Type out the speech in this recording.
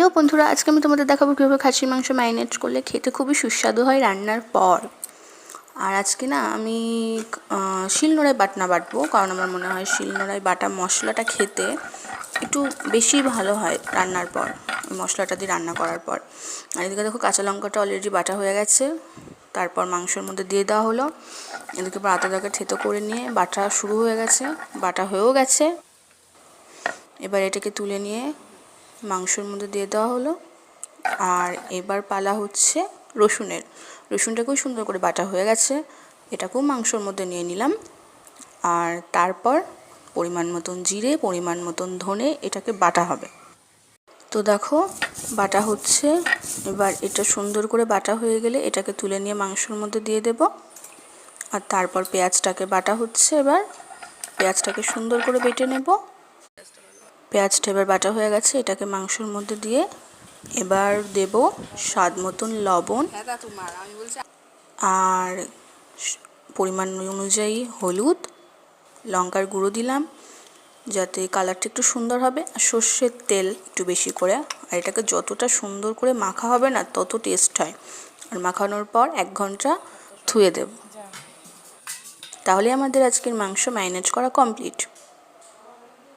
Hello বন্ধুরা, আজকে আমি তোমাদের দেখাবো কীভাবে খাসির মাংস ম্যারিনেট করলে খেতে খুবই সুস্বাদু হয় রান্নার পর। আর আজকে না আমি শিলনোড়ায় বাটনা বাটবো, কারণ আমার মনে হয় শিলনোড়ায় বাটা মশলাটা খেতে একটু বেশি ভালো হয় রান্নার পর, মশলাটা দিয়ে রান্না করার পর। আর এদিকে দেখো কাঁচা লঙ্কাটা অলরেডি বাটা হয়ে গেছে, তারপর মাংসের মধ্যে দিয়ে দেওয়া হলো। এদিকে আদাটাকে থেতো করে নিয়ে বাটা শুরু হয়ে গেছে, বাটা হয়েও গেছে। এবার এটাকে তুলে নিয়ে মাংসের মধ্যে দিয়ে দেওয়া হলো। আর এবার পালা হচ্ছে রসুনটাকেও সুন্দর করে বাটা হয়ে গেছে, এটাকেও মাংসর মধ্যে নিয়ে নিলাম। আর তারপর পরিমাণ মতন জিরে, পরিমাণ মতন ধনে, এটাকে বাটা হবে। তো দেখো বাটা হচ্ছে। এবার এটা সুন্দর করে বাটা হয়ে গেলে এটাকে তুলে নিয়ে মাংসের মধ্যে দিয়ে দেব। আর তারপর পেঁয়াজটাকে বাটা হচ্ছে। এবার পেঁয়াজটাকে সুন্দর করে বেটে নেব। পেঁয়াজটা এবার বাটা হয়ে গেছে, এটাকে মাংসের মধ্যে দিয়ে এবার দেব স্বাদ মতন লবণ আর পরিমাণ অনুযায়ী হলুদ, লঙ্কার গুঁড়ো দিলাম যাতে কালারটা একটু সুন্দর হবে, আর সর্ষের তেল একটু বেশি করে। আর এটাকে যতটা সুন্দর করে মাখা হবে না তত টেস্ট হয়। আর মাখানোর পর 1 ঘন্টা ধুয়ে দেব, তাহলে আমাদের আজকের মাংস ম্যারিনেট করা কমপ্লিট।